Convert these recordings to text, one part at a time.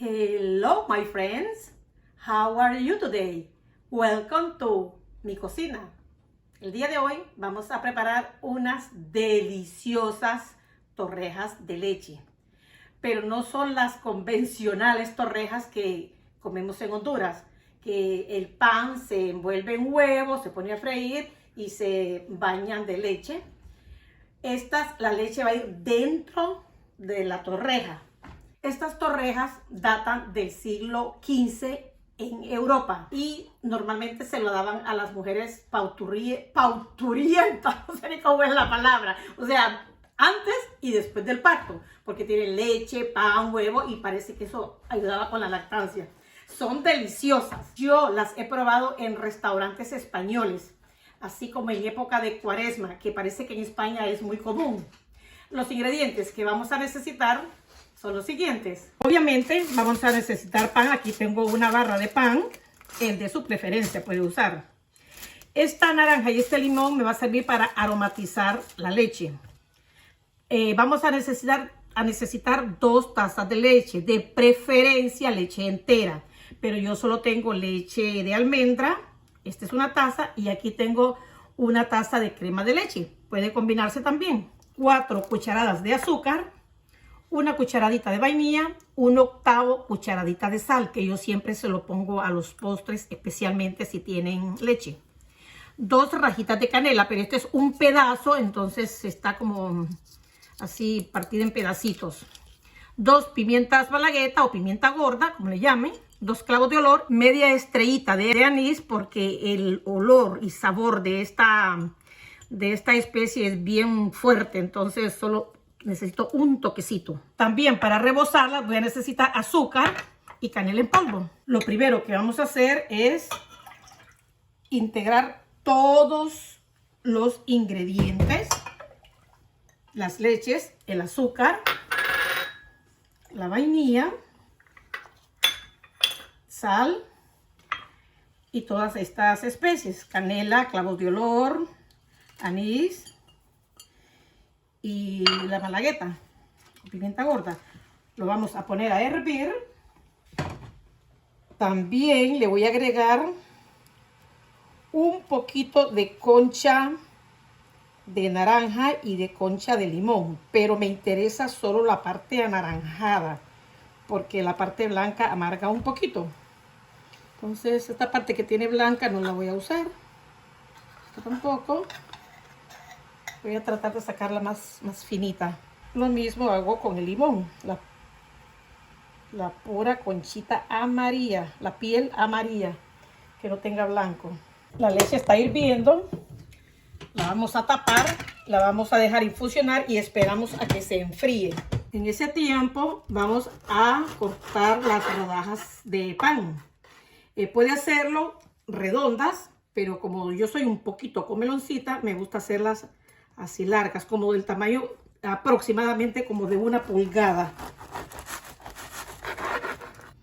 Hello, my friends. How are you today? Welcome to mi cocina. El día de hoy vamos a preparar unas deliciosas torrejas de leche. Pero no son las convencionales torrejas que comemos en Honduras, que el pan se envuelve en huevo, se pone a freír y se bañan de leche. La leche va a ir dentro de la torreja. Estas torrejas datan del siglo XV en Europa y normalmente se lo daban a las mujeres pauturientas, no sé ni cómo es la palabra, o sea, antes y después del parto, porque tienen leche, pan, huevo y parece que eso ayudaba con la lactancia. Son deliciosas. Yo las he probado en restaurantes españoles, así como en época de Cuaresma, que parece que en España es muy común. Los ingredientes que vamos a necesitar son los siguientes. Obviamente vamos a necesitar pan. Aquí tengo una barra de pan, el de su preferencia puede usar. Esta naranja y este limón me va a servir para aromatizar la leche. Vamos a necesitar 2 tazas de leche, de preferencia leche entera, pero yo solo tengo leche de almendra. Esta es una taza y aquí tengo una taza de crema de leche. Puede combinarse también. 4 cucharadas de azúcar, una cucharadita de vainilla, 1/8 cucharadita de sal, que yo siempre se lo pongo a los postres, especialmente si tienen leche. 2 rajitas de canela, pero este es un pedazo, entonces está como así partida en pedacitos. 2 pimientas balagueta o pimienta gorda, como le llamen. 2 clavos de olor, media estrellita de anís, porque el olor y sabor de esta especie es bien fuerte, entonces solo necesito un toquecito. También para rebozarla voy a necesitar azúcar y canela en polvo. Lo primero que vamos a hacer es integrar todos los ingredientes: las leches, el azúcar, la vainilla, sal y todas estas especies: canela, clavos de olor, anís y la malagueta, pimienta gorda. Lo vamos a poner a hervir. También le voy a agregar un poquito de concha de naranja y de concha de limón, pero me interesa solo la parte anaranjada porque la parte blanca amarga un poquito. Entonces esta parte que tiene blanca no la voy a usar. Esta tampoco. Voy a tratar de sacarla más finita. Lo mismo hago con el limón. La pura conchita amarilla, la piel amarilla, que no tenga blanco. La leche está hirviendo. La vamos a tapar, la vamos a dejar infusionar y esperamos a que se enfríe. En ese tiempo vamos a cortar las rodajas de pan. Puede hacerlo redondas, pero como yo soy un poquito comeloncita, me gusta hacerlas así largas, como del tamaño aproximadamente como de 1 pulgada.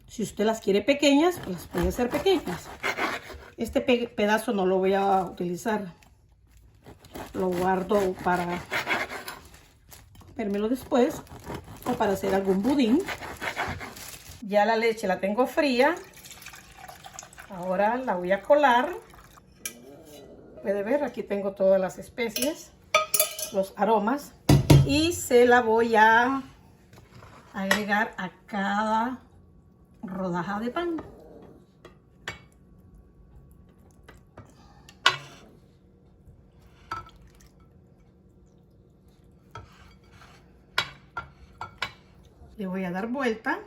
Si usted las quiere pequeñas, pues puede ser pequeñas. Este pedazo no lo voy a utilizar. Lo guardo para comérmelo después o para hacer algún budín. Ya la leche la tengo fría. Ahora la voy a colar. Puede ver, aquí tengo todas las especies, los aromas, y se la voy a agregar a cada rodaja de pan. Le voy a dar vuelta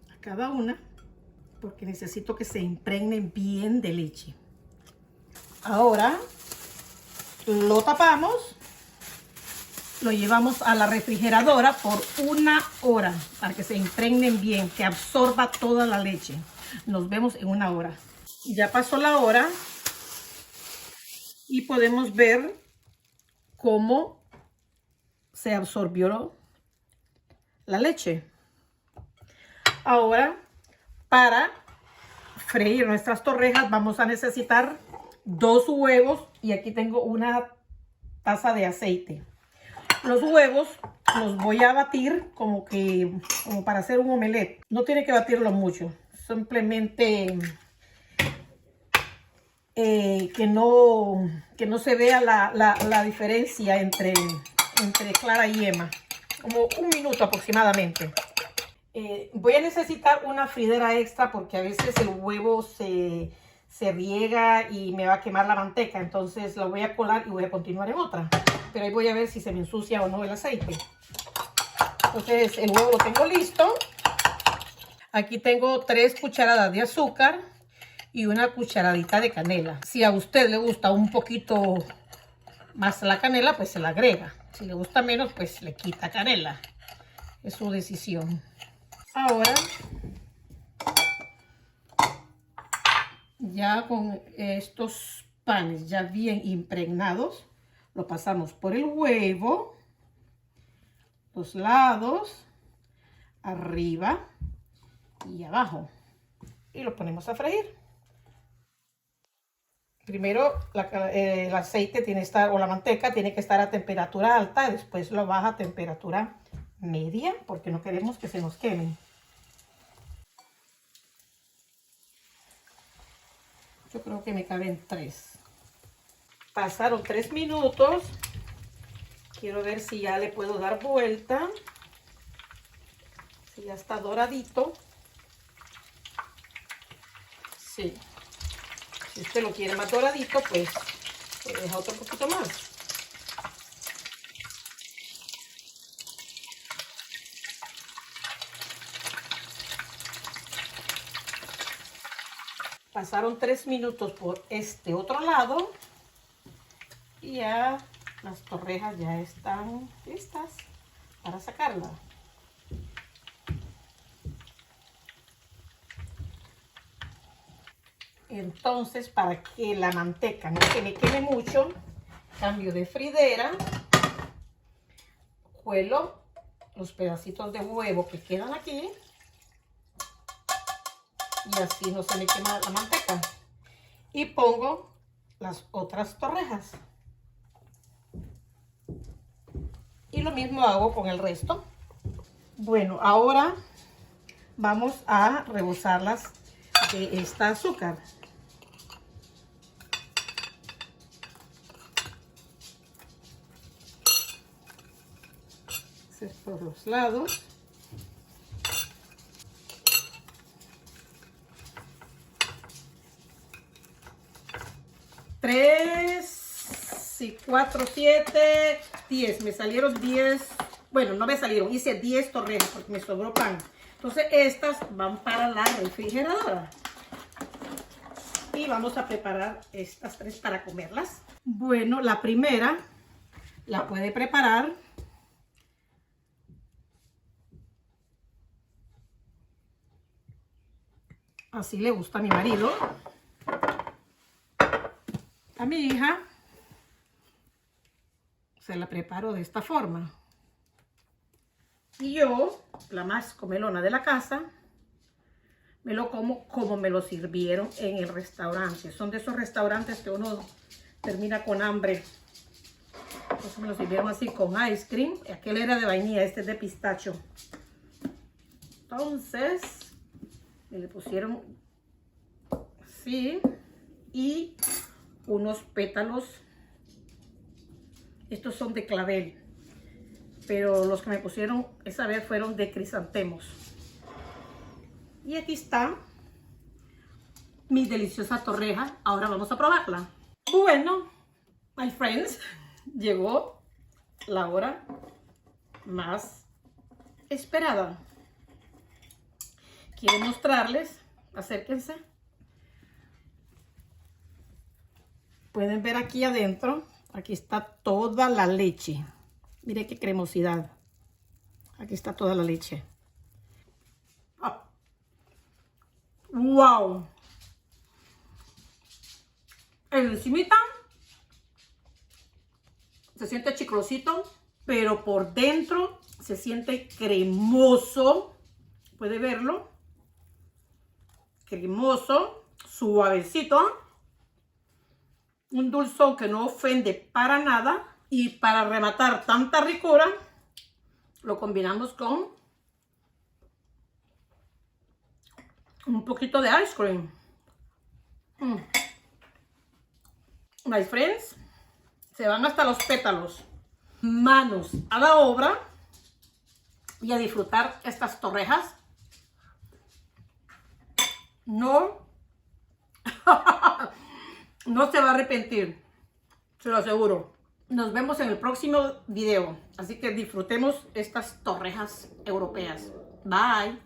a cada una porque necesito que se impregnen bien de leche. Ahora lo tapamos, lo llevamos a la refrigeradora por 1 hora para que se impregnen bien, que absorba toda la leche. Nos vemos en 1 hora. Ya pasó la hora y podemos ver cómo se absorbió la leche. Ahora, para freír nuestras torrejas vamos a necesitar 2 huevos y aquí tengo 1 taza de aceite. Los huevos los voy a batir como para hacer un omelette. No tiene que batirlo mucho, simplemente que no se vea la diferencia entre clara y yema. Como un minuto aproximadamente. Voy a necesitar una fridera extra porque a veces el huevo se riega y me va a quemar la manteca. Entonces la voy a colar y voy a continuar en otra. Pero ahí voy a ver si se me ensucia o no el aceite. Entonces el huevo lo tengo listo. Aquí tengo 3 cucharadas de azúcar y una cucharadita de canela. Si a usted le gusta un poquito más la canela, pues se la agrega. Si le gusta menos, pues le quita canela. Es su decisión. Ahora, ya con estos panes ya bien impregnados, lo pasamos por el huevo, los lados, arriba y abajo. Y lo ponemos a freír. Primero el aceite tiene que estar, o la manteca tiene que estar a temperatura alta, después lo baja a temperatura media, porque no queremos que se nos quemen. Yo creo que me caben 3. Pasaron 3 minutos. Quiero ver si ya le puedo dar vuelta. Si ya está doradito. Sí. Si usted lo quiere más doradito, pues le deja otro poquito más. Pasaron 3 minutos por este otro lado y ya las torrejas ya están listas para sacarla. Entonces, para que la manteca no se me queme mucho, cambio de fridera, cuelo los pedacitos de huevo que quedan aquí. Y así no se me quema la manteca. Y pongo las otras torrejas. Y lo mismo hago con el resto. Bueno, ahora vamos a rebozarlas de esta azúcar. Hacer por los lados. Tres y 4, 7, 10. Me salieron 10. Bueno, no me salieron. Hice 10 torrejas porque me sobró pan. Entonces estas van para la refrigeradora. Y vamos a preparar estas 3 para comerlas. Bueno, la primera la puede preparar así le gusta a mi marido. A mi hija se la preparo de esta forma. Y yo, la más comelona de la casa, me lo como me lo sirvieron en el restaurante. Son de esos restaurantes que uno termina con hambre. Entonces me lo sirvieron así con ice cream. Aquel era de vainilla, este es de pistacho. Entonces, me le pusieron así y unos pétalos. Estos son de clavel, pero los que me pusieron esa vez fueron de crisantemos. Y aquí está mi deliciosa torreja. Ahora vamos a probarla. Bueno, my friends, llegó la hora más esperada. Quiero mostrarles, acérquense. Pueden ver aquí adentro, aquí está toda la leche. Mire qué cremosidad. Aquí está toda la leche. Oh. ¡Wow! Encimita se siente chiclosito, pero por dentro se siente cremoso. Puede verlo. Cremoso, suavecito. Un dulzón que no ofende para nada. Y para rematar tanta ricura, lo combinamos con un poquito de ice cream. My friends, se van hasta los pétalos. Manos a la obra y a disfrutar estas torrejas. No, no se va a arrepentir, se lo aseguro. Nos vemos en el próximo video, así que disfrutemos estas torrejas europeas. Bye.